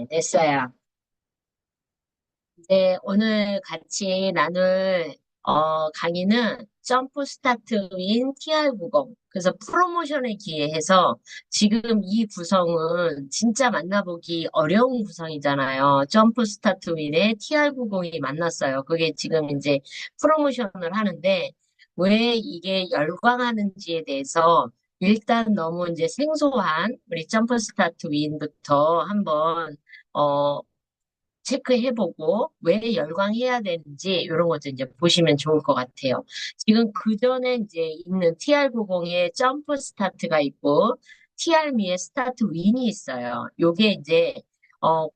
네, 됐어요. 네, 오늘 같이 나눌 강의는 점프 스타트인 TR90. 그래서 프로모션에 기해서 지금 이 구성은 진짜 만나보기 어려운 구성이잖아요. 점프 스타트윈에 TR90이 만났어요. 그게 지금 이제 프로모션을 하는데 왜 이게 열광하는지에 대해서 일단 너무 이제 생소한 우리 점프 스타트윈부터 한번 어, 체크해보고 왜 열광해야 되는지 이런 것도 이제 보시면 좋을 것 같아요. 지금 그 전에 이제 있는 TR90의 점프 스타트가 있고 TR미의 스타트 윈이 있어요. 요게 이제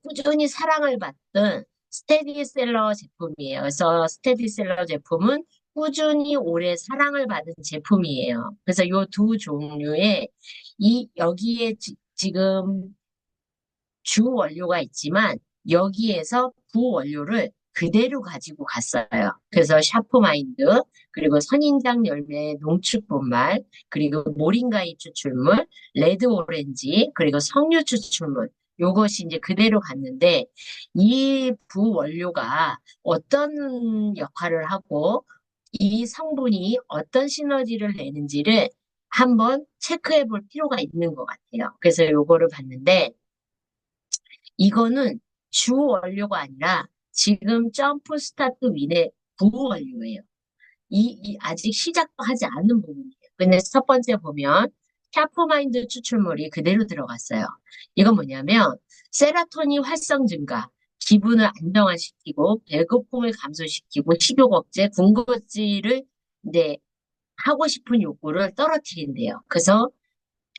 꾸준히 사랑을 받던 스테디셀러 제품이에요. 그래서 스테디셀러 제품은 꾸준히 오래 사랑을 받은 제품이에요. 그래서 요 두 종류의 여기에 지금 주 원료가 있지만 여기에서 부원료를 그대로 가지고 갔어요. 그래서 샤프마인드, 그리고 선인장 열매 농축 분말, 그리고 모링가이 추출물, 레드 오렌지, 그리고 석류 추출물. 요것이 이제 그대로 갔는데 이 부원료가 어떤 역할을 하고 이 성분이 어떤 시너지를 내는지를 한번 체크해 볼 필요가 있는 것 같아요. 그래서 요거를 봤는데 이거는 주 원료가 아니라 지금 점프 스타트 윈의 부원료예요. 아직 시작도 하지 않은 부분이에요. 근데 첫 번째 보면 샤프마인드 추출물이 그대로 들어갔어요. 이건 뭐냐면 세라토닌 활성 증가, 기분을 안정화시키고 배고픔을 감소시키고 식욕 억제, 군것질을 이제 하고 싶은 욕구를 떨어뜨린대요. 그래서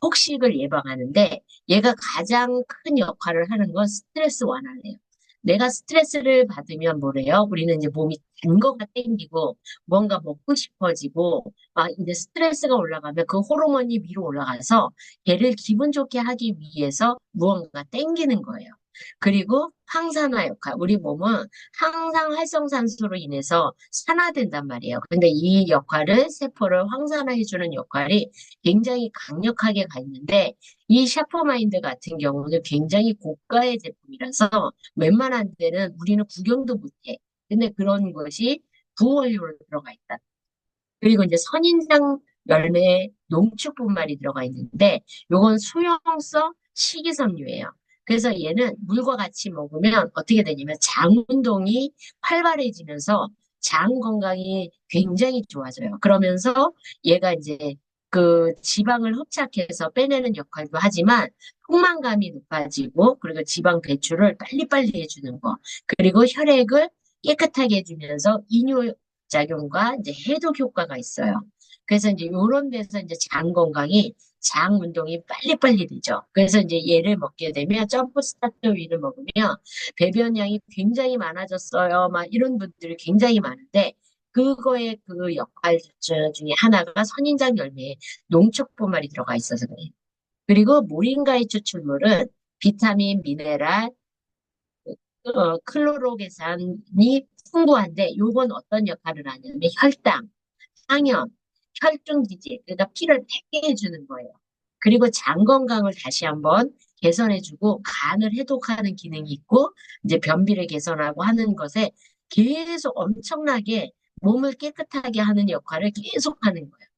폭식을 예방하는데 얘가 가장 큰 역할을 하는 건 스트레스 완화예요. 내가 스트레스를 받으면 뭐래요? 우리는 이제 몸이 단 거가 땡기고 뭔가 먹고 싶어지고 막 이제 스트레스가 올라가면 그 호르몬이 위로 올라가서 걔를 기분 좋게 하기 위해서 무언가 땡기는 거예요. 그리고 항산화 역할. 우리 몸은 항상 활성산소로 인해서 산화된단 말이에요. 근데 이 역할을 세포를 황산화해주는 역할이 굉장히 강력하게 가 있는데 이 샤퍼마인드 같은 경우는 굉장히 고가의 제품이라서 웬만한 데는 우리는 구경도 못해. 근데 그런 것이 부원료로 들어가 있다. 그리고 이제 선인장 열매 농축 분말이 들어가 있는데 요건 수용성 식이섬유예요. 그래서 얘는 물과 같이 먹으면 어떻게 되냐면 장 운동이 활발해지면서 장 건강이 굉장히 좋아져요. 그러면서 얘가 이제 그 지방을 흡착해서 빼내는 역할도 하지만 포만감이 높아지고 그리고 지방 배출을 빨리빨리 해주는 거 그리고 혈액을 깨끗하게 해주면서 이뇨 작용과 이제 해독 효과가 있어요. 그래서 이제 요런 데서 이제 장 건강이 장 운동이 빨리빨리 되죠. 그래서 이제 얘를 먹게 되면 점프 스타트 위를 먹으면 배변량이 굉장히 많아졌어요. 막 이런 분들이 굉장히 많은데 그거의 그 역할 중에 하나가 선인장 열매에 농축분말이 들어가 있어서 그래요. 그리고 모링가의 추출물은 비타민, 미네랄, 클로로게산이 풍부한데 요건 어떤 역할을 하냐면 혈당, 항염, 혈중 지지, 그러니까 피를 맑게 해주는 거예요. 그리고 장 건강을 다시 한번 개선해주고 간을 해독하는 기능이 있고 이제 변비를 개선하고 하는 것에 계속 엄청나게 몸을 깨끗하게 하는 역할을 계속 하는 거예요.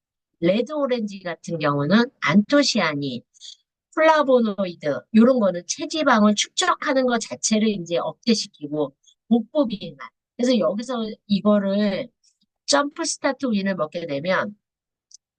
레드 오렌지 같은 경우는 안토시아닌, 플라보노이드 이런 거는 체지방을 축적하는 것 자체를 이제 억제시키고 복부비만. 그래서 여기서 이거를 점프 스타트 윈을 먹게 되면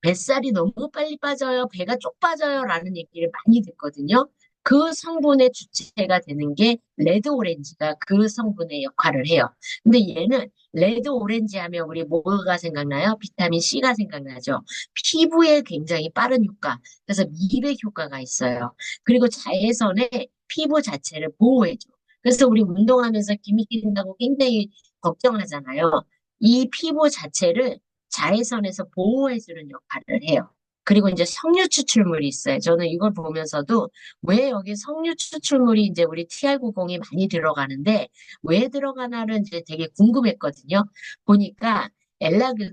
뱃살이 너무 빨리 빠져요, 배가 쪽 빠져요라는 얘기를 많이 듣거든요. 그 성분의 주체가 되는 게 레드 오렌지가 그 성분의 역할을 해요. 근데 얘는 레드 오렌지 하면 우리 뭐가 생각나요? 비타민 C가 생각나죠. 피부에 굉장히 빠른 효과, 그래서 미백 효과가 있어요. 그리고 자외선에 피부 자체를 보호해줘. 그래서 우리 운동하면서 기미 낀다고 굉장히 걱정하잖아요. 이 피부 자체를 자외선에서 보호해주는 역할을 해요. 그리고 이제 석류 추출물이 있어요. 저는 이걸 보면서도 왜 여기 석류 추출물이 이제 우리 TR90이 많이 들어가는데 왜 들어가나를 이제 되게 궁금했거든요. 보니까 엘라그,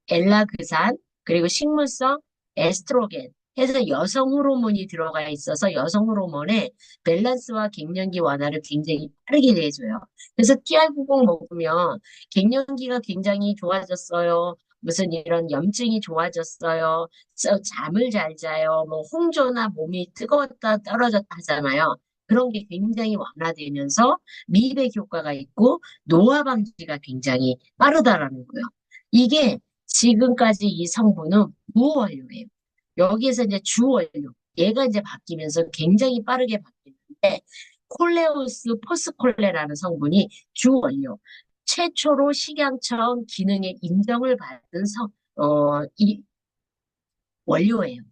엘라그산, 그리고 식물성 에스트로겐, 해서 여성 호르몬이 들어가 있어서 여성 호르몬의 밸런스와 갱년기 완화를 굉장히 빠르게 해줘요. 그래서 TR90 먹으면 갱년기가 굉장히 좋아졌어요. 무슨 이런 염증이 좋아졌어요. 잠을 잘 자요. 뭐 홍조나 몸이 뜨거웠다 떨어졌다 하잖아요. 그런 게 굉장히 완화되면서 미백 효과가 있고 노화 방지가 굉장히 빠르다라는 거예요. 이게 지금까지 이 성분은 무원료예요. 여기에서 이제 주원료, 얘가 이제 바뀌면서 굉장히 빠르게 바뀌는데 콜레우스 포스콜레라는 성분이 주원료, 최초로 식약처 기능의 인정을 받은 이 원료예요.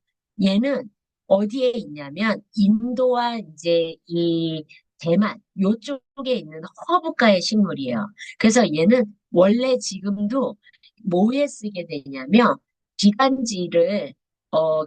얘는 어디에 있냐면 인도와 이제 이 대만 요쪽에 있는 허브가의 식물이에요. 그래서 얘는 원래 지금도 뭐에 쓰게 되냐면 기관지를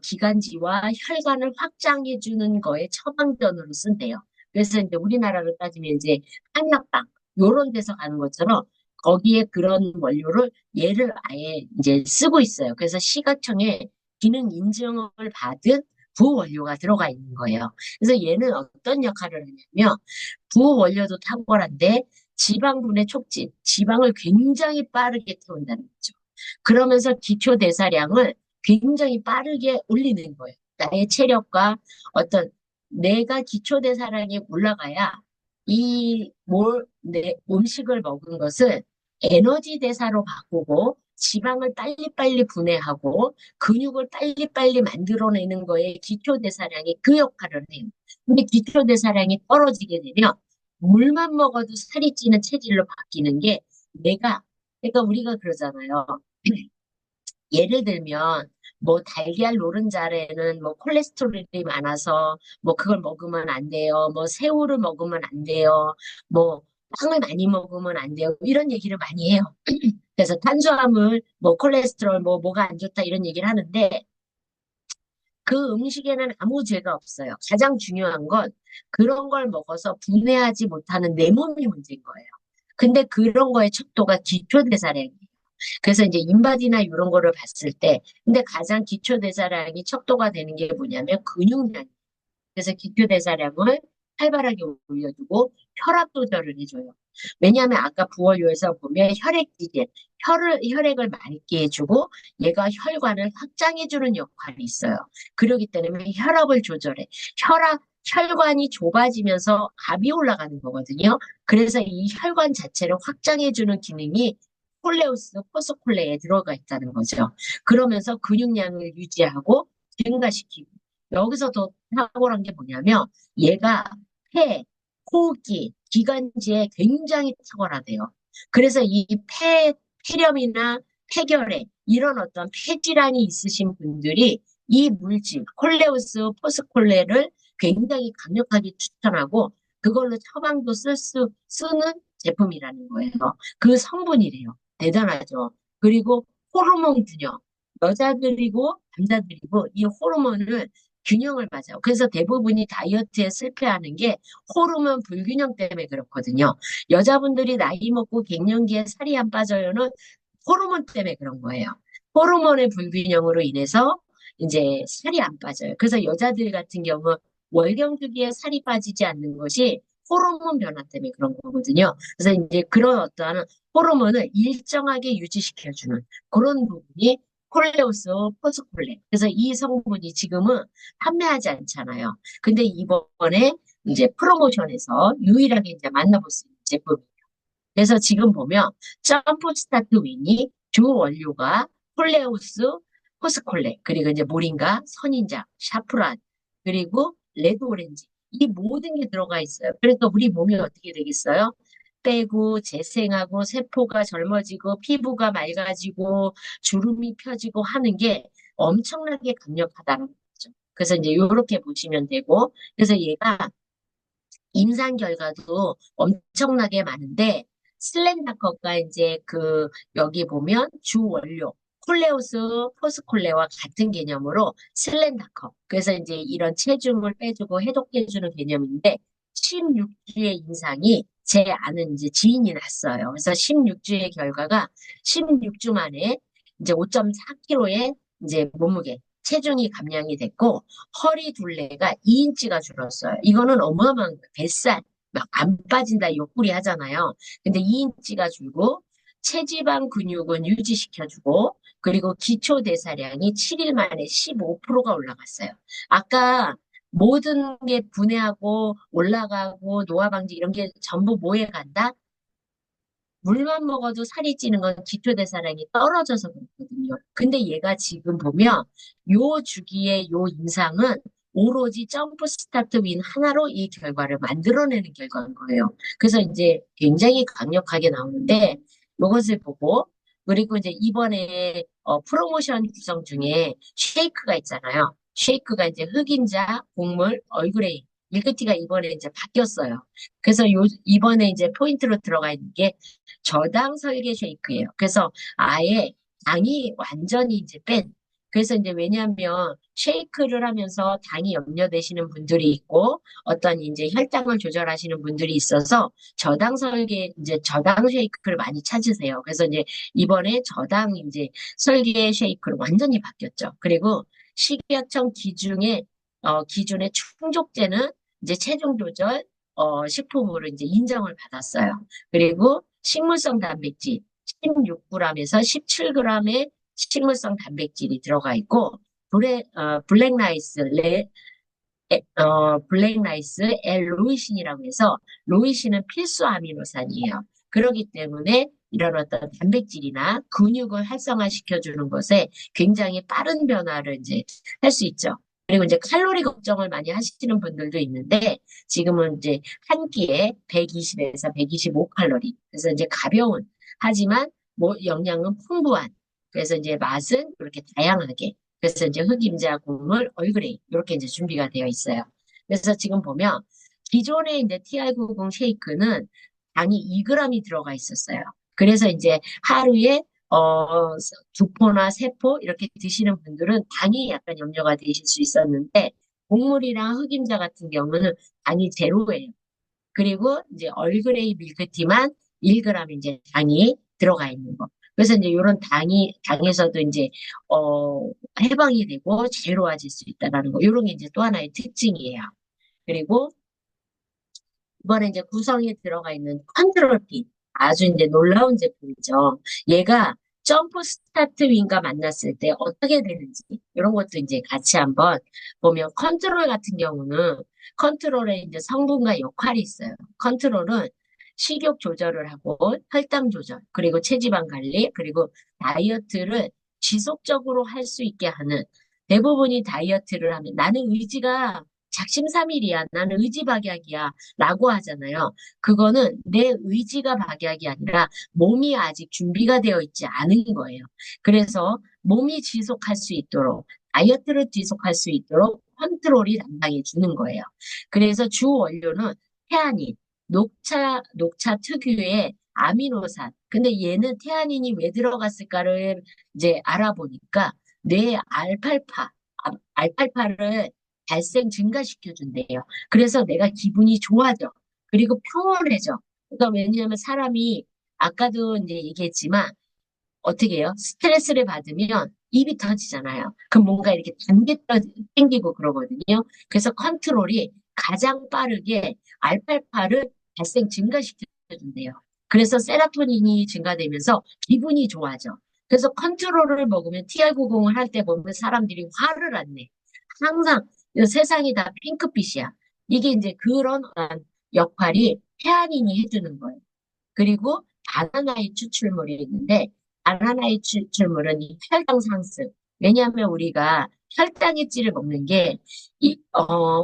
기관지와 혈관을 확장해 주는 거에 처방전으로 쓴대요. 그래서 이제 우리나라로 따지면 이제 한약방 요런 데서 가는 것처럼 거기에 그런 원료를 얘를 아예 이제 쓰고 있어요. 그래서 시가청에 기능 인증을 받은 부원료가 들어가 있는 거예요. 그래서 얘는 어떤 역할을 하냐면 부원료도 탁월한데 지방분해 촉진, 지방을 굉장히 빠르게 태운다는 거죠. 그러면서 기초 대사량을 굉장히 빠르게 올리는 거예요. 나의 체력과 어떤 내가 기초 대사량이 올라가야 내 음식을 먹은 것을 에너지 대사로 바꾸고 지방을 빨리빨리 분해하고 근육을 빨리빨리 만들어내는 거에 기초대사량이 그 역할을 해요. 근데 기초대사량이 떨어지게 되면 물만 먹어도 살이 찌는 체질로 바뀌는 게 내가, 그러니까 우리가 그러잖아요. 예를 들면 뭐 달걀 노른자에는 뭐 콜레스테롤이 많아서 뭐 그걸 먹으면 안 돼요. 뭐 새우를 먹으면 안 돼요. 뭐 빵을 많이 먹으면 안 돼요. 이런 얘기를 많이 해요. 그래서 탄수화물, 뭐 콜레스테롤, 뭐가 안 좋다 이런 얘기를 하는데 그 음식에는 아무 죄가 없어요. 가장 중요한 건 그런 걸 먹어서 분해하지 못하는 내 몸이 문제인 거예요. 근데 그런 거의 척도가 기초대사량이에요. 그래서 이제 인바디나 이런 거를 봤을 때, 근데 가장 기초대사량이 척도가 되는 게 뭐냐면 근육량. 그래서 기초대사량을 활발하게 올려주고 혈압 조절을 해줘요. 왜냐하면 아까 부원료에서 보면 혈액 지질, 혈액을 맑게 해주고 얘가 혈관을 확장해주는 역할이 있어요. 그렇기 때문에 혈압을 조절해. 혈관이 좁아지면서 압이 올라가는 거거든요. 그래서 이 혈관 자체를 확장해주는 기능이 콜레우스 포스콜레에 들어가 있다는 거죠. 그러면서 근육량을 유지하고 증가시키고 여기서 더 탁월한 게 뭐냐면 얘가 폐, 호흡기, 기관지에 굉장히 탁월하대요. 그래서 이 폐렴이나 폐결핵 이런 어떤 폐질환이 있으신 분들이 이 물질 콜레우스 포스콜레를 굉장히 강력하게 추천하고 그걸로 처방도 쓰는 제품이라는 거예요. 그 성분이래요. 대단하죠. 그리고 호르몬 균형. 여자들이고 남자들이고 이 호르몬을 균형을 맞아요. 그래서 대부분이 다이어트에 실패하는 게 호르몬 불균형 때문에 그렇거든요. 여자분들이 나이 먹고 갱년기에 살이 안 빠져요는 호르몬 때문에 그런 거예요. 호르몬의 불균형으로 인해서 이제 살이 안 빠져요. 그래서 여자들 같은 경우 월경주기에 살이 빠지지 않는 것이 호르몬 변화 때문에 그런 거거든요. 그래서 이제 그런 어떠한 호르몬을 일정하게 유지시켜주는 그런 부분이 콜레우스 포스콜레. 그래서 이 성분이 지금은 판매하지 않잖아요. 근데 이번에 이제 프로모션에서 유일하게 이제 만나볼 수 있는 제품이에요. 그래서 지금 보면 점프 스타트 위니 주 원료가 콜레우스 포스콜레 그리고 이제 모링가, 선인장, 샤프란 그리고 레드 오렌지 이 모든 게 들어가 있어요. 그래서 우리 몸이 어떻게 되겠어요? 빼고 재생하고 세포가 젊어지고 피부가 맑아지고 주름이 펴지고 하는 게 엄청나게 강력하다는 거죠. 그래서 이제 이렇게 보시면 되고 그래서 얘가 임상 결과도 엄청나게 많은데 슬렌다컷과 이제 여기 보면 주 원료 콜레우스 포스콜레와 같은 개념으로 슬렌다컷 그래서 이제 이런 체중을 빼주고 해독해주는 개념인데 16주의 임상이 제 아는 이제 지인이 났어요. 그래서 16주의 결과가 16주 만에 이제 5.4kg의 이제 몸무게 체중이 감량이 됐고 허리 둘레가 2인치가 줄었어요. 이거는 어마어마한 거예요. 뱃살 막 안 빠진다 옆구리 하잖아요. 근데 2인치가 줄고 체지방 근육은 유지시켜주고 그리고 기초 대사량이 7일 만에 15%가 올라갔어요. 아까 모든 게 분해하고 올라가고 노화 방지 이런 게 전부 뭐에 간다? 물만 먹어도 살이 찌는 건 기초대사량이 떨어져서 그렇거든요. 근데 얘가 지금 보면 요 주기의 요 임상은 오로지 점프 스타트 윈 하나로 이 결과를 만들어내는 결과인 거예요. 그래서 이제 굉장히 강력하게 나오는데 이것을 보고 그리고 이제 이번에 프로모션 구성 중에 쉐이크가 있잖아요. 쉐이크가 이제 흑임자, 곡물, 얼그레이 밀크티가 이번에 이제 바뀌었어요. 그래서 이번에 이제 포인트로 들어가 있는 게 저당 설계 쉐이크예요. 그래서 아예 당이 완전히 이제 뺀. 그래서 이제 왜냐하면 쉐이크를 하면서 당이 염려되시는 분들이 있고 어떤 이제 혈당을 조절하시는 분들이 있어서 저당 설계 이제 저당 쉐이크를 많이 찾으세요. 그래서 이제 이번에 저당 이제 설계 쉐이크로 완전히 바뀌었죠. 그리고 식약청 기준의 충족제는 이제 체중 조절 식품으로 이제 인정을 받았어요. 그리고 식물성 단백질 16g에서 17g의 식물성 단백질이 들어가 있고 블랙라이스 블랙라이스 L-로이신이라고 해서 로이신은 필수 아미노산이에요. 그렇기 때문에 이런 어떤 단백질이나 근육을 활성화시켜주는 것에 굉장히 빠른 변화를 이제 할 수 있죠. 그리고 이제 칼로리 걱정을 많이 하시는 분들도 있는데 지금은 이제 한 끼에 120에서 125칼로리. 그래서 이제 가벼운 하지만 뭐 영양은 풍부한. 그래서 이제 맛은 그렇게 다양하게. 그래서 이제 흑임자, 국물, 얼그레이 이렇게 이제 준비가 되어 있어요. 그래서 지금 보면 기존의 이제 TR90 쉐이크는 당이 2g이 들어가 있었어요. 그래서 이제 하루에 두 포나 세 포 이렇게 드시는 분들은 당이 약간 염려가 되실 수 있었는데 곡물이랑 흑임자 같은 경우는 당이 제로예요. 그리고 이제 얼그레이 밀크티만 1g 이제 당이 들어가 있는 거. 그래서 이제 이런 당에서도 이제, 해방이 되고 제로화질 수 있다라는 거. 이런 게 이제 또 하나의 특징이에요. 그리고 이번에 이제 구성에 들어가 있는 컨트롤 핀. 아주 이제 놀라운 제품이죠. 얘가 점프 스타트 윈과 만났을 때 어떻게 되는지 이런 것도 이제 같이 한번 보면 컨트롤 같은 경우는 컨트롤에 이제 성분과 역할이 있어요. 컨트롤은 식욕 조절을 하고 혈당 조절 그리고 체지방 관리 그리고 다이어트를 지속적으로 할 수 있게 하는 대부분이 다이어트를 하면 나는 의지가 작심삼일이야. 나는 의지박약이야. 라고 하잖아요. 그거는 내 의지가 박약이 아니라 몸이 아직 준비가 되어 있지 않은 거예요. 그래서 몸이 지속할 수 있도록, 다이어트를 지속할 수 있도록 컨트롤이 담당해 주는 거예요. 그래서 주 원료는 태아닌, 녹차 특유의 아미노산. 근데 얘는 태아닌이 왜 들어갔을까를 이제 알아보니까 뇌 알팔파를 발생 증가시켜준대요. 그래서 내가 기분이 좋아져. 그리고 평온해져. 그러니까 왜냐하면 사람이 아까도 이제 얘기했지만 어떻게 해요? 스트레스를 받으면 입이 터지잖아요. 그럼 뭔가 이렇게 단계 땡기고 그러거든요. 그래서 컨트롤이 가장 빠르게 알팔파를 발생 증가시켜준대요. 그래서 세라토닌이 증가되면서 기분이 좋아져. 그래서 컨트롤을 먹으면 TR90을 할 때 보면 사람들이 화를 안 내. 항상 세상이 다 핑크빛이야. 이게 이제 그런 역할이 태아닌이 해주는 거예요. 그리고 바나나의 추출물이 있는데 바나나의 추출물은 이 혈당 상승. 왜냐하면 우리가 혈당액질을 먹는 게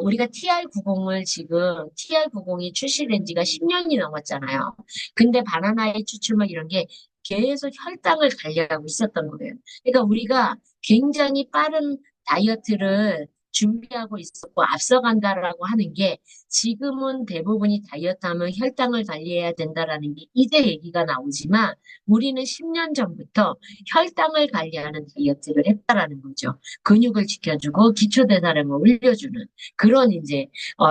우리가 TR90을 지금 TR90이 출시된 지가 10년이 넘었잖아요. 근데 바나나의 추출물 이런 게 계속 혈당을 관리하고 있었던 거예요. 그러니까 우리가 굉장히 빠른 다이어트를 준비하고 있었고 앞서간다라고 하는 게 지금은 대부분이 다이어트하면 혈당을 관리해야 된다라는 게 이제 얘기가 나오지만 우리는 10년 전부터 혈당을 관리하는 다이어트를 했다라는 거죠. 근육을 지켜주고 기초대사량을 올려주는 그런 이제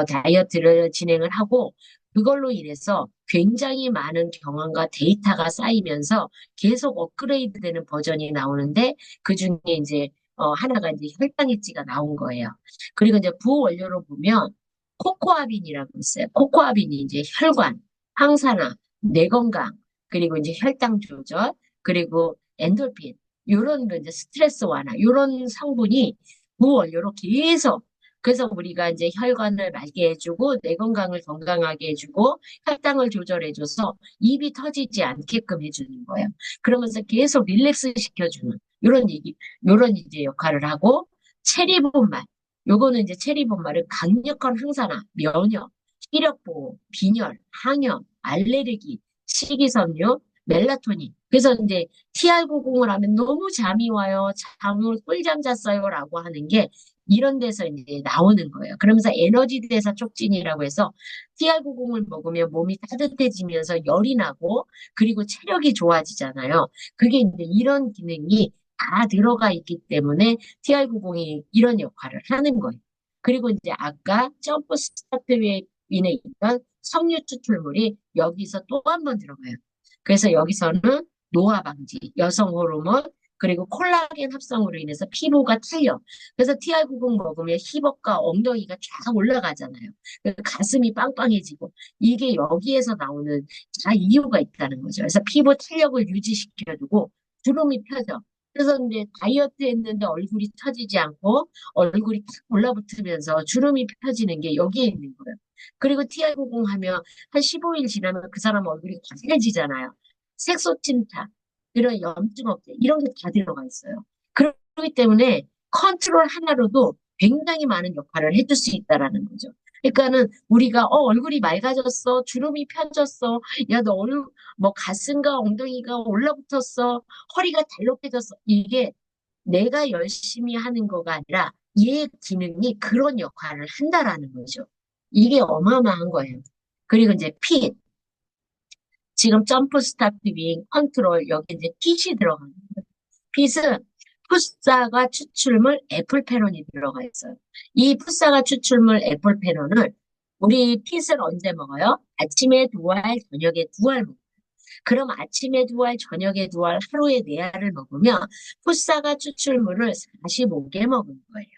다이어트를 진행을 하고 그걸로 인해서 굉장히 많은 경험과 데이터가 쌓이면서 계속 업그레이드 되는 버전이 나오는데 그중에 이제 하나가 이제 혈당액지가 나온 거예요. 그리고 이제 부원료로 보면 코코아빈이라고 있어요. 코코아빈이 이제 혈관, 항산화, 뇌 건강, 그리고 이제 혈당 조절, 그리고 엔돌핀, 요런 거 이제 스트레스 완화, 요런 성분이 부원료로 계속 그래서 우리가 이제 혈관을 맑게 해주고 뇌 건강을 건강하게 해주고 혈당을 조절해줘서 입이 터지지 않게끔 해주는 거예요. 그러면서 계속 릴렉스 시켜주는 이런 얘기, 요런 이제 역할을 하고 체리분말, 요거는 이제 체리분말은 강력한 항산화, 면역, 시력 보호, 빈혈, 항염, 알레르기, 식이섬유, 멜라토닌. 그래서 이제 TR90을 하면 너무 잠이 와요. 잠을 꿀잠 잤어요라고 하는 게 이런 데서 이제 나오는 거예요. 그러면서 에너지 대사 촉진이라고 해서 TR90을 먹으면 몸이 따뜻해지면서 열이 나고 그리고 체력이 좋아지잖아요. 그게 이제 이런 기능이 다 들어가 있기 때문에 TR90이 이런 역할을 하는 거예요. 그리고 이제 아까 점프 스타트 윈에 있던 석류 추출물이 여기서 또 한 번 들어가요. 그래서 여기서는 노화 방지, 여성 호르몬, 그리고 콜라겐 합성으로 인해서 피부가 탄력. 그래서 TR90 먹으면 힙업과 엉덩이가 쫙 올라가잖아요. 그래서 가슴이 빵빵해지고 이게 여기에서 나오는 다 이유가 있다는 거죠. 그래서 피부 탄력을 유지시켜주고 주름이 펴져. 그래서 이제 다이어트 했는데 얼굴이 처지지 않고 얼굴이 탁 올라붙으면서 주름이 펴지는 게 여기에 있는 거예요. 그리고 TR90 하면 한 15일 지나면 그 사람 얼굴이 과해지잖아요. 색소 침착, 이런 염증 없애 이런 게 다 들어가 있어요. 그렇기 때문에 컨트롤 하나로도 굉장히 많은 역할을 해줄 수 있다라는 거죠. 그러니까는 우리가 얼굴이 맑아졌어, 주름이 펴졌어, 야 너 얼굴 뭐 가슴과 엉덩이가 올라붙었어, 허리가 달록해졌어. 이게 내가 열심히 하는 거가 아니라 얘 기능이 그런 역할을 한다라는 거죠. 이게 어마어마한 거예요. 그리고 이제 핏, 지금 점프 스타트 윙 컨트롤 여기 이제 핏이 들어가는 거예요. 핏은 풋사과 추출물 애플페론이 들어가 있어요. 이 풋사과 추출물 애플페론을 우리 핏을 언제 먹어요? 아침에 두 알, 저녁에 두 알 먹어요. 그럼 아침에 두 알, 저녁에 두 알, 하루에 네 알을 먹으면 풋사과 추출물을 45개 먹은 거예요.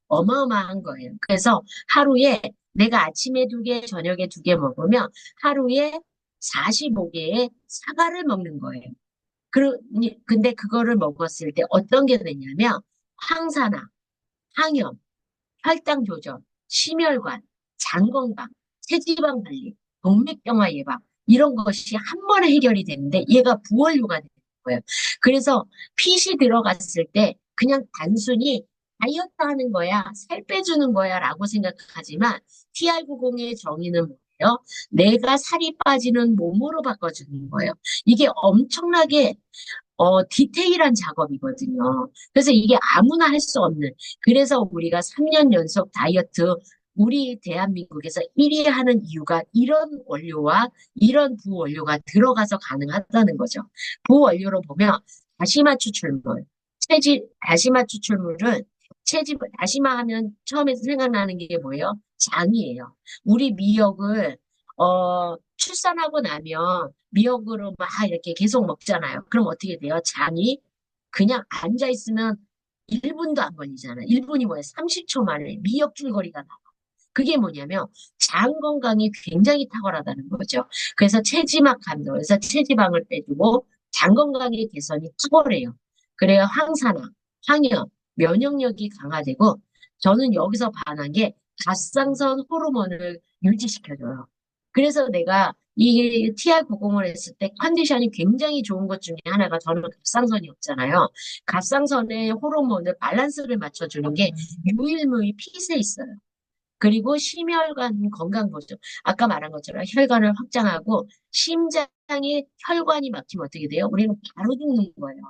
어마어마한 거예요. 그래서 하루에 내가 아침에 두 개, 저녁에 두 개 먹으면 하루에 45개의 사과를 먹는 거예요. 근데 그거를 먹었을 때 어떤 게 되냐면 항산화, 항염, 혈당 조절, 심혈관, 장 건강, 체지방 관리, 동맥경화 예방 이런 것이 한 번에 해결이 되는데 얘가 부원료가 되는 거예요. 그래서 핏이 들어갔을 때 그냥 단순히 다이어트 하는 거야, 살 빼주는 거야 라고 생각하지만 TR90의 정의는 뭐예요? 내가 살이 빠지는 몸으로 바꿔주는 거예요. 이게 엄청나게 디테일한 작업이거든요. 그래서 이게 아무나 할 수 없는, 그래서 우리가 3년 연속 다이어트, 우리 대한민국에서 1위 하는 이유가 이런 원료와 이런 부원료가 들어가서 가능하다는 거죠. 부원료로 보면, 다시마 추출물, 다시마 추출물은 다시마 하면 처음에 생각나는 게 뭐예요? 장이에요. 우리 미역을, 출산하고 나면 미역으로 막 이렇게 계속 먹잖아요. 그럼 어떻게 돼요? 장이 그냥 앉아 있으면 1분도 안 걸리잖아요. 1분이 뭐예요? 30초 만에 미역 줄거리가 나와. 그게 뭐냐면 장 건강이 굉장히 탁월하다는 거죠. 그래서 체지막 감소해서 체지방을 빼주고 장 건강의 개선이 탁월해요. 그래야 항산화, 항염, 면역력이 강화되고 저는 여기서 반한 게 갑상선 호르몬을 유지시켜줘요. 그래서 내가 이 TR90을 했을 때 컨디션이 굉장히 좋은 것 중에 하나가 저는 갑상선이 없잖아요. 갑상선의 호르몬을 밸런스를 맞춰주는 게 유일무이 핏에 있어요. 그리고 심혈관 건강 보죠. 아까 말한 것처럼 혈관을 확장하고 심장에 혈관이 막히면 어떻게 돼요? 우리는 바로 죽는 거예요.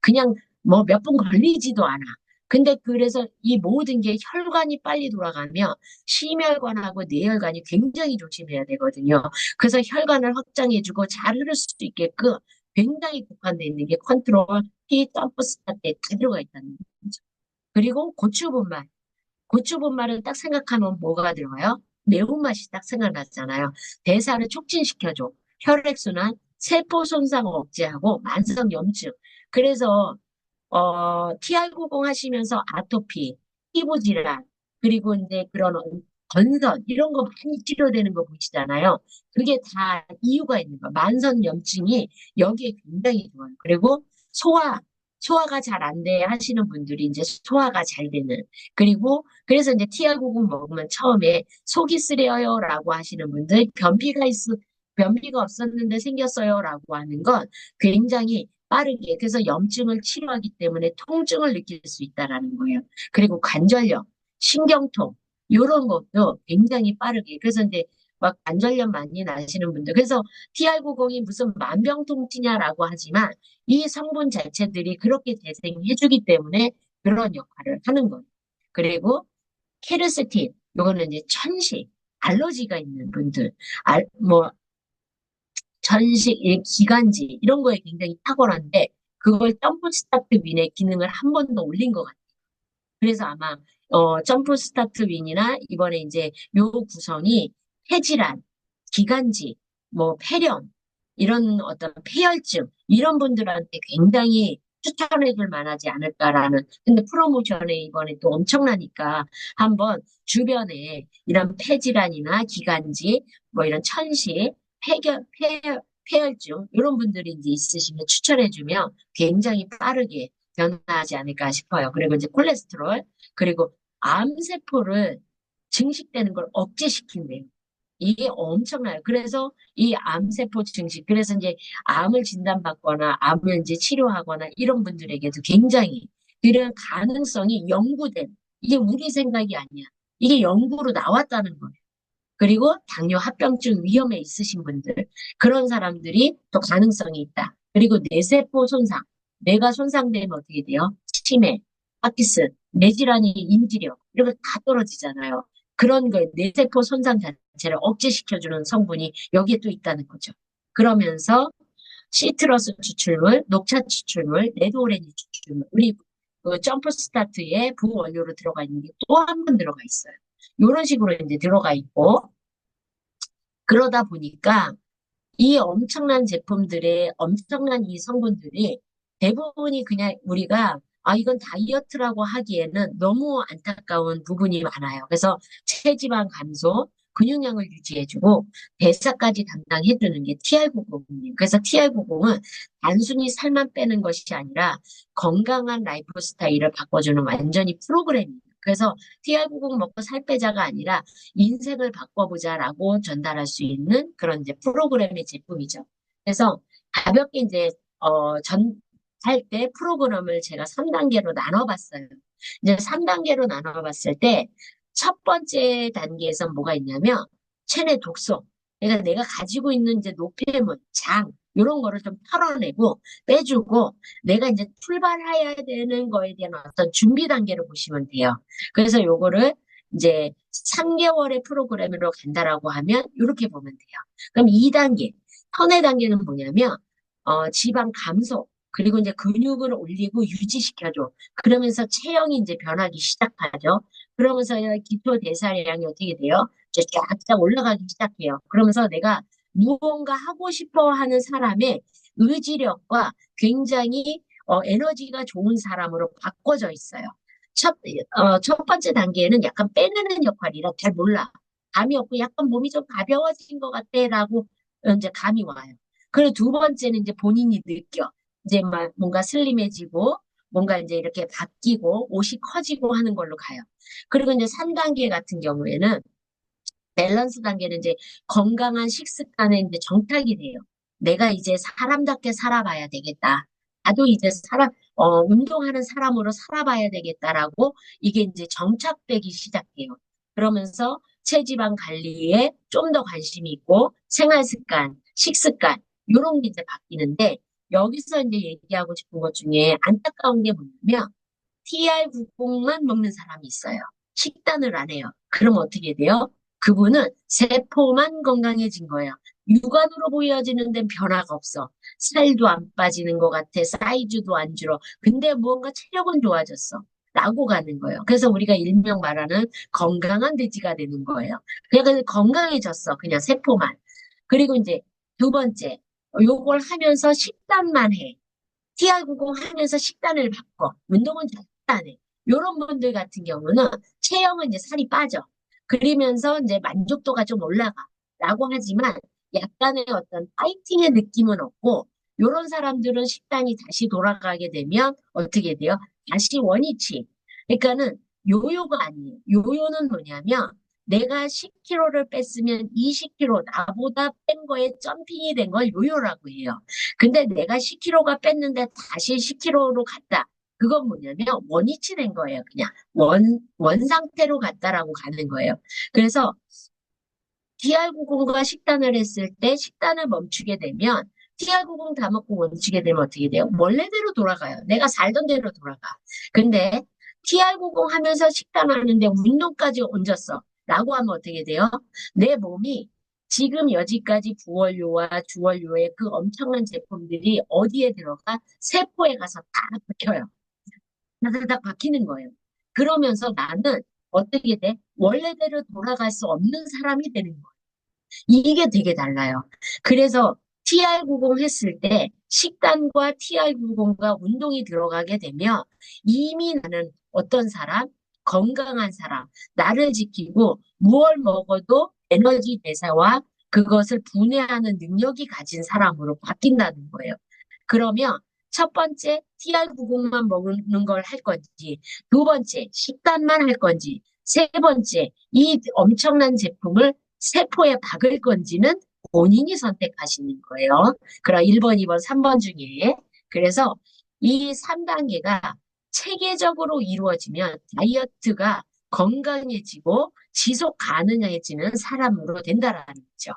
그냥 뭐 몇 분 걸리지도 않아. 근데 그래서 이 모든 게 혈관이 빨리 돌아가면 심혈관하고 뇌혈관이 굉장히 조심해야 되거든요. 그래서 혈관을 확장해주고 잘 흐를 수 있게끔 굉장히 국한되어 있는 게 컨트롤, 피, 점프 스타트에 다 들어가 있다는 거죠. 그리고 고추분말. 고추분말을 딱 생각하면 뭐가 들어가요? 매운맛이 딱 생각났잖아요. 대사를 촉진시켜줘. 혈액순환, 세포 손상 억제하고 만성 염증. 그래서 TR90 하시면서 아토피, 피부 질환, 그리고 이제 그런 건선, 이런 거 많이 치료되는 거 보시잖아요. 그게 다 이유가 있는 거예요. 만성염증이 여기에 굉장히 좋아요. 그리고 소화, 소화가 잘 안 돼 하시는 분들이 이제 소화가 잘 되는. 그리고 그래서 이제 TR90 먹으면 처음에 속이 쓰려요라고 하시는 분들, 변비가 없었는데 생겼어요라고 하는 건 굉장히 빠르게, 그래서 염증을 치료하기 때문에 통증을 느낄 수 있다라는 거예요. 그리고 관절염, 신경통, 이런 것도 굉장히 빠르게. 그래서 이제 막 관절염 많이 나시는 분들. 그래서 TR90이 무슨 만병통치냐라고 하지만 이 성분 자체들이 그렇게 재생해주기 때문에 그런 역할을 하는 거예요. 그리고 케르세틴, 요거는 이제 천식, 알러지가 있는 분들, 뭐 전식, 기관지 이런 거에 굉장히 탁월한데 그걸 점프 스타트 윈의 기능을 한 번 더 올린 것 같아요. 그래서 아마 점프 스타트 윈이나 이번에 이제 요 구성이 폐질환, 기관지, 뭐 폐렴 이런 어떤 폐혈증 이런 분들한테 굉장히 추천해 줄 만하지 않을까라는. 근데 프로모션에 이번에 또 엄청나니까 한번 주변에 이런 폐질환이나 기관지 뭐 이런 천식 폐혈증 이런 분들이 이제 있으시면 추천해주면 굉장히 빠르게 변화하지 않을까 싶어요. 그리고 이제 콜레스테롤 그리고 암세포를 증식되는 걸 억제시킨대요. 이게 엄청나요. 그래서 이 암세포 증식, 그래서 이제 암을 진단받거나 암을 이제 치료하거나 이런 분들에게도 굉장히 그런 가능성이 연구된, 이게 우리 생각이 아니야. 이게 연구로 나왔다는 거예요. 그리고 당뇨 합병증 위험에 있으신 분들, 그런 사람들이 또 가능성이 있다. 그리고 뇌세포 손상, 뇌가 손상되면 어떻게 돼요? 치매, 파키슨, 뇌질환이 인지력, 이런 거 다 떨어지잖아요. 그런 거에 뇌세포 손상 자체를 억제시켜주는 성분이 여기에 또 있다는 거죠. 그러면서 시트러스 추출물, 녹차 추출물, 레드오렌지 추출물, 우리 그 점프 스타트에 부원료로 들어가 있는 게 또 한 번 들어가 있어요. 이런 식으로 이제 들어가 있고, 그러다 보니까 이 엄청난 제품들의 엄청난 이 성분들이 대부분이 그냥 우리가 이건 다이어트라고 하기에는 너무 안타까운 부분이 많아요. 그래서 체지방 감소, 근육량을 유지해주고 대사까지 담당해주는 게 TR90이에요. 그래서 TR90은 단순히 살만 빼는 것이 아니라 건강한 라이프 스타일을 바꿔주는 완전히 프로그램이에요. 그래서 TR90 먹고 살 빼자가 아니라 인생을 바꿔보자라고 전달할 수 있는 그런 이제 프로그램의 제품이죠. 그래서 가볍게 이제 할 때 프로그램을 제가 3단계로 나눠봤어요. 이제 3단계로 나눠봤을 때 첫 번째 단계에서 뭐가 있냐면 체내 독소. 그러니까 내가 가지고 있는 이제 노폐물, 장 이런 거를 좀 털어내고 빼주고 내가 이제 출발해야 되는 거에 대한 어떤 준비 단계로 보시면 돼요. 그래서 요거를 이제 3개월의 프로그램으로 간다라고 하면 이렇게 보면 돼요. 그럼 2단계, 선의 단계는 뭐냐면 지방 감소, 그리고 이제 근육을 올리고 유지시켜줘. 그러면서 체형이 이제 변하기 시작하죠. 그러면서 기초 대사량이 어떻게 돼요? 이제 쫙쫙 올라가기 시작해요. 그러면서 내가 무언가 하고 싶어 하는 사람의 의지력과 굉장히 에너지가 좋은 사람으로 바꿔져 있어요. 첫 번째 단계에는 약간 빼내는 역할이라 잘 몰라. 감이 없고 약간 몸이 좀 가벼워진 것 같아라고 이제 감이 와요. 그리고 두 번째는 이제 본인이 느껴. 이제 막 뭔가 슬림해지고 뭔가 이제 이렇게 바뀌고 옷이 커지고 하는 걸로 가요. 그리고 이제 3단계 같은 경우에는 밸런스 단계는 이제 건강한 식습관에 이제 정착이 돼요. 내가 이제 사람답게 살아봐야 되겠다. 나도 이제 운동하는 사람으로 살아봐야 되겠다라고 이게 이제 정착되기 시작해요. 그러면서 체지방 관리에 좀 더 관심이 있고 생활 습관, 식습관, 이런 게 이제 바뀌는데 여기서 이제 얘기하고 싶은 것 중에 안타까운 게 뭐냐면 TR90만 먹는 사람이 있어요. 식단을 안 해요. 그럼 어떻게 돼요? 그분은 세포만 건강해진 거예요. 육안으로 보여지는 데는 변화가 없어. 살도 안 빠지는 것 같아. 사이즈도 안 줄어. 근데 무언가 체력은 좋아졌어. 라고 가는 거예요. 그래서 우리가 일명 말하는 건강한 돼지가 되는 거예요. 그냥 건강해졌어. 그냥 세포만. 그리고 이제 두 번째, 요걸 하면서 식단만 해. TR90 하면서 식단을 바꿔. 운동은 절대 안 해. 요런 분들 같은 경우는 체형은 이제 살이 빠져. 그러면서 이제 만족도가 좀 올라가. 라고 하지만 약간의 어떤 파이팅의 느낌은 없고 요런 사람들은 식단이 다시 돌아가게 되면 어떻게 돼요? 다시 원위치. 그러니까는 요요가 아니에요. 요요는 뭐냐면 내가 10kg를 뺐으면 20kg 나보다 뺀 거에 점핑이 된 걸 요요라고 해요. 근데 내가 10kg가 뺐는데 다시 10kg로 갔다. 그건 뭐냐면 원위치 된 거예요. 그냥 원 상태로 갔다라고 가는 거예요. 그래서 TR90과 식단을 했을 때 식단을 멈추게 되면 TR90 다 먹고 멈추게 되면 어떻게 돼요? 원래대로 돌아가요. 내가 살던 대로 돌아가. 근데 TR90 하면서 식단하는데 운동까지 얹었어. 라고 하면 어떻게 돼요? 내 몸이 지금 여지까지 부원료와 주원료의 그 엄청난 제품들이 어디에 들어가? 세포에 가서 다 박혀요. 다다닥 박히는 거예요. 그러면서 나는 어떻게 돼? 원래대로 돌아갈 수 없는 사람이 되는 거예요. 이게 되게 달라요. 그래서 TR90 했을 때 식단과 TR90과 운동이 들어가게 되면 이미 나는 어떤 사람, 건강한 사람, 나를 지키고 무얼 먹어도 에너지 대사와 그것을 분해하는 능력이 가진 사람으로 바뀐다는 거예요. 그러면 첫 번째 TR90만 먹는 걸 할 건지, 두 번째 식단만 할 건지, 세 번째 이 엄청난 제품을 세포에 박을 건지는 본인이 선택하시는 거예요. 그럼 1번, 2번, 3번 중에. 그래서 이 3단계가 체계적으로 이루어지면 다이어트가 건강해지고 지속 가능해지는 사람으로 된다라는 거죠.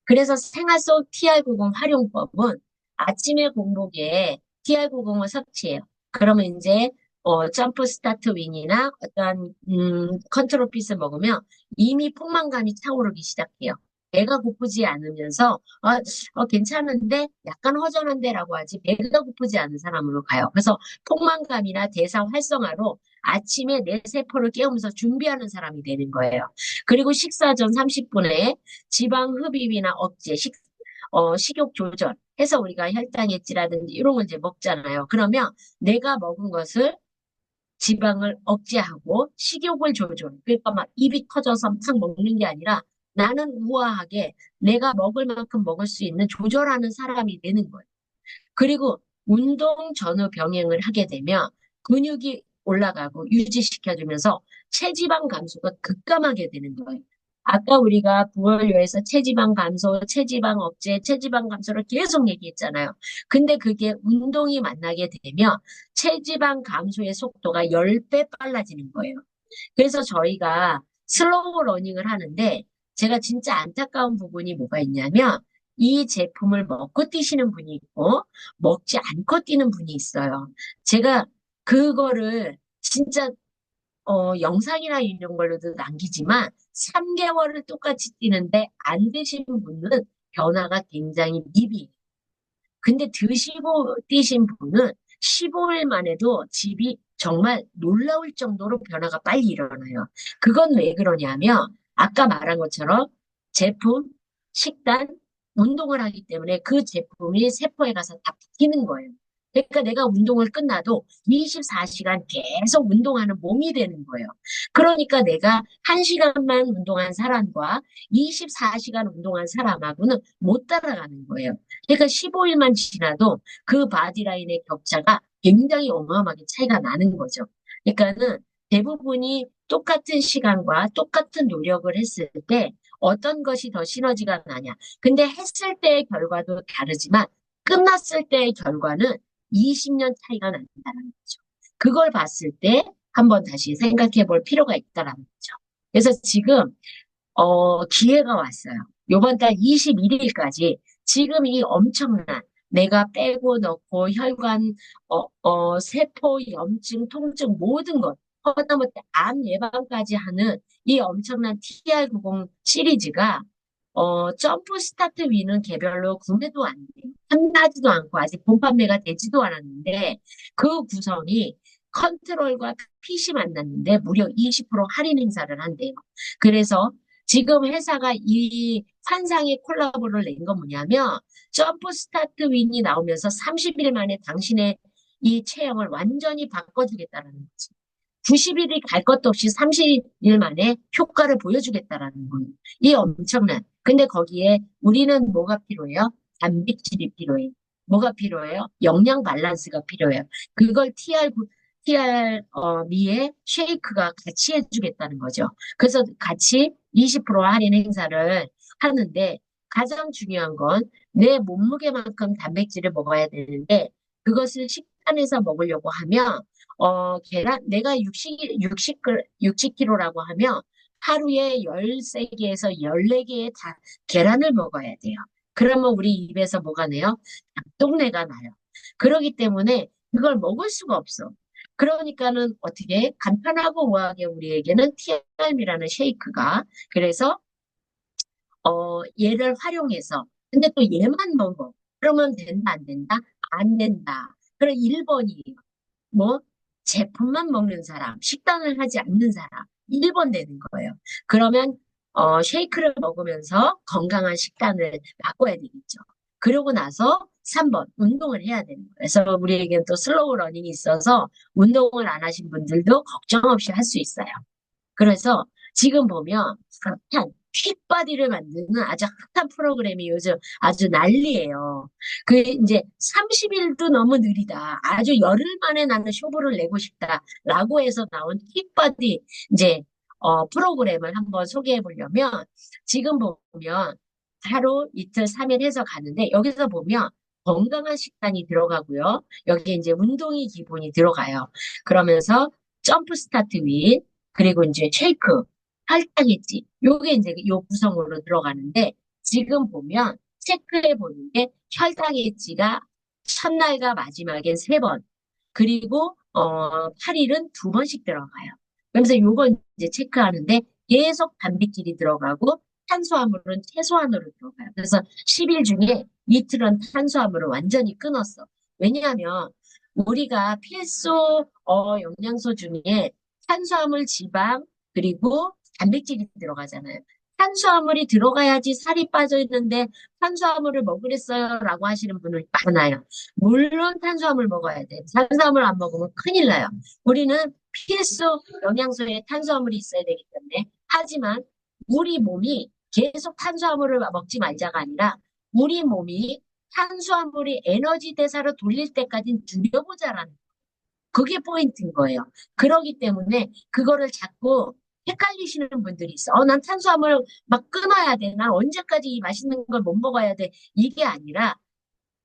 그래서 생활 속 TR90 활용법은 아침에 공복에 TR90을 섭취해요. 그러면 이제 점프 스타트 윈이나 어떤 컨트롤 핏을 먹으면 이미 포만감이 차오르기 시작해요. 배가 고프지 않으면서 괜찮은데 약간 허전한데라고 하지 배가 고프지 않은 사람으로 가요. 그래서 포만감이나 대사 활성화로 아침에 내 세포를 깨우면서 준비하는 사람이 되는 거예요. 그리고 식사 전 30분에 지방 흡입이나 억제, 식욕 조절 해서 우리가 혈당액지라든지 이런 걸 이제 먹잖아요. 그러면 내가 먹은 것을 지방을 억제하고 식욕을 조절. 그러니까 막 입이 터져서 막 먹는 게 아니라 나는 우아하게 내가 먹을 만큼 먹을 수 있는 조절하는 사람이 되는 거예요. 그리고 운동 전후 병행을 하게 되면 근육이 올라가고 유지시켜주면서 체지방 감소가 급감하게 되는 거예요. 아까 우리가 부월요에서 체지방 감소, 체지방 억제, 체지방 감소를 계속 얘기했잖아요. 근데 그게 운동이 만나게 되면 체지방 감소의 속도가 10배 빨라지는 거예요. 그래서 저희가 슬로우 러닝을 하는데 제가 진짜 안타까운 부분이 뭐가 있냐면 이 제품을 먹고 뛰시는 분이 있고 먹지 않고 뛰는 분이 있어요. 제가 그거를 진짜 영상이나 이런 걸로도 남기지만 3개월을 똑같이 뛰는데 안 드시는 분은 변화가 굉장히 미비. 근데 드시고 뛰신 분은 15일만 해도 집이 정말 놀라울 정도로 변화가 빨리 일어나요. 그건 왜 그러냐면 아까 말한 것처럼 제품, 식단, 운동을 하기 때문에 그 제품이 세포에 가서 다 붙이는 거예요. 그러니까 내가 운동을 끝나도 24시간 계속 운동하는 몸이 되는 거예요. 그러니까 내가 1시간만 운동한 사람과 24시간 운동한 사람하고는 못 따라가는 거예요. 그러니까 15일만 지나도 그 바디라인의 격차가 굉장히 어마어마하게 차이가 나는 거죠. 그러니까는 대부분이 똑같은 시간과 똑같은 노력을 했을 때 어떤 것이 더 시너지가 나냐. 근데 했을 때의 결과도 다르지만 끝났을 때의 결과는 20년 차이가 난다는 거죠. 그걸 봤을 때 한번 다시 생각해 볼 필요가 있다는 거죠. 그래서 지금 기회가 왔어요. 요번 달 21일까지 지금 이 엄청난 내가 빼고 넣고 혈관, 세포, 염증, 통증 모든 것, 하다못해 암 예방까지 하는 이 엄청난 TR90 시리즈가 점프 스타트 위는 개별로 구매도 안 돼요. 판매하지도 않고 아직 본판매가 되지도 않았는데 그 구성이 컨트롤과 핏이 만났는데 무려 20% 할인 행사를 한대요. 그래서 지금 회사가 이 환상의 콜라보를 낸 건 뭐냐면 점프 스타트 윈이 나오면서 30일 만에 당신의 이 체형을 완전히 바꿔주겠다라는 거지. 90일이 갈 것도 없이 30일 만에 효과를 보여주겠다라는 거예요. 이 엄청난. 근데 거기에 우리는 뭐가 필요해요? 단백질이 필요해요. 뭐가 필요해요? 영양 밸런스가 필요해요. 그걸 미의 쉐이크가 같이 해주겠다는 거죠. 그래서 같이 20% 할인 행사를 하는데 가장 중요한 건 내 몸무게만큼 단백질을 먹어야 되는데 그것을 식단에서 먹으려고 하면 계란, 내가 60kg라고 하면 하루에 13개에서 14개의 계란을 먹어야 돼요. 그러면 우리 입에서 뭐가 나요? 닭똥내가 나요. 그렇기 때문에 그걸 먹을 수가 없어. 그러니까는 어떻게 간편하고 우아하게 우리에게는 TRM이라는 쉐이크가 그래서 얘를 활용해서 근데 또 얘만 먹어. 그러면 된다 안 된다? 안 된다. 그럼 1번이에요. 뭐 제품만 먹는 사람, 식단을 하지 않는 사람 1번 되는 거예요. 그러면 쉐이크를 먹으면서 건강한 식단을 바꿔야 되겠죠. 그러고 나서 3번 운동을 해야 되는 거예요. 그래서 우리에게는 또 슬로우 러닝이 있어서 운동을 안 하신 분들도 걱정 없이 할 수 있어요. 그래서 지금 보면 핫한 fit 바디를 만드는 아주 핫한 프로그램이 요즘 아주 난리예요. 그 이제 30일도 너무 느리다. 아주 열흘 만에 나는 쇼부를 내고 싶다라고 해서 나온 fit 바디 이제 프로그램을 한번 소개해 보려면 지금 보면 하루 이틀 3일 해서 가는데 여기서 보면 건강한 식단이 들어가고요. 여기에 이제 운동이 기본이 들어가요. 그러면서 점프 스타트 윈 그리고 이제 쉐이크, 할당했지. 요게 이제 요 구성으로 들어가는데 지금 보면 체크해 보는 게 혈당 엣지가 첫날과 마지막엔 3번, 그리고 8일은 2번씩 들어가요. 그러면서 요건 이제 체크하는데 계속 단백질이 들어가고 탄수화물은 최소한으로 들어가요. 그래서 10일 중에 이틀은 탄수화물을 완전히 끊었어. 왜냐하면 우리가 필수 영양소 중에 탄수화물, 지방, 그리고 단백질이 들어가잖아요. 탄수화물이 들어가야지 살이 빠져 있는데 탄수화물을 먹으랬어요 라고 하시는 분들 많아요. 물론 탄수화물 먹어야 돼. 탄수화물 안 먹으면 큰일 나요. 우리는 필수 영양소에 탄수화물이 있어야 되기 때문에. 하지만 우리 몸이 계속 탄수화물을 먹지 말자가 아니라 우리 몸이 탄수화물이 에너지 대사로 돌릴 때까지 줄여보자라는 그게 포인트인 거예요. 그러기 때문에 그거를 자꾸 헷갈리시는 분들이 있어. 난 탄수화물 막 끊어야 돼. 난 언제까지 이 맛있는 걸 못 먹어야 돼. 이게 아니라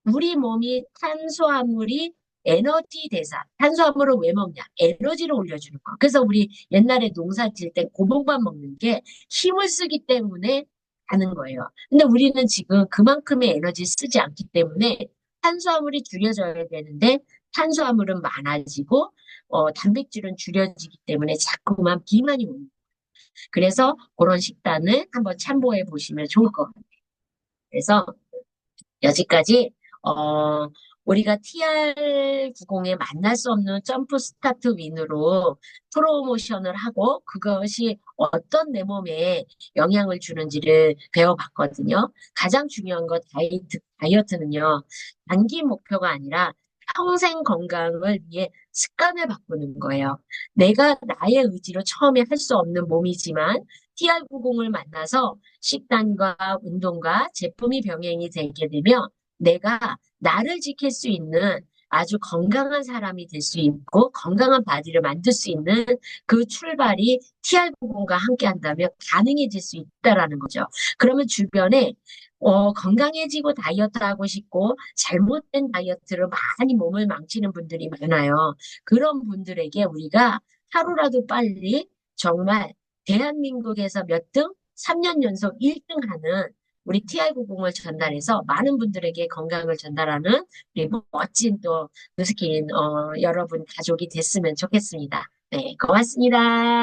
우리 몸이 탄수화물이 에너지 대사, 탄수화물을 왜 먹냐? 에너지를 올려주는 거. 그래서 우리 옛날에 농사 지을 때 고봉밥 먹는 게 힘을 쓰기 때문에 하는 거예요. 근데 우리는 지금 그만큼의 에너지 쓰지 않기 때문에 탄수화물이 줄여져야 되는데 탄수화물은 많아지고 단백질은 줄여지기 때문에 자꾸만 비만이 오는 거예요. 그래서 그런 식단을 한번 참고해 보시면 좋을 것 같아요. 그래서 여기까지 우리가 TR90에 만날 수 없는 점프 스타트 윈으로 프로모션을 하고 그것이 어떤 내 몸에 영향을 주는지를 배워봤거든요. 가장 중요한 건 다이어트는요. 단기 목표가 아니라 평생 건강을 위해 습관을 바꾸는 거예요. 내가 나의 의지로 처음에 할 수 없는 몸이지만 TR90을 만나서 식단과 운동과 제품이 병행이 되게 되면 내가 나를 지킬 수 있는 아주 건강한 사람이 될 수 있고 건강한 바디를 만들 수 있는 그 출발이 TR90과 함께 한다면 가능해질 수 있다라는 거죠. 그러면 주변에 건강해지고 다이어트 하고 싶고 잘못된 다이어트로 많이 몸을 망치는 분들이 많아요. 그런 분들에게 우리가 하루라도 빨리 정말 대한민국에서 몇 등? 3년 연속 1등 하는 우리 TR90을 전달해서 많은 분들에게 건강을 전달하는 우리 멋진 또 누스킨 여러분 가족이 됐으면 좋겠습니다. 네, 고맙습니다.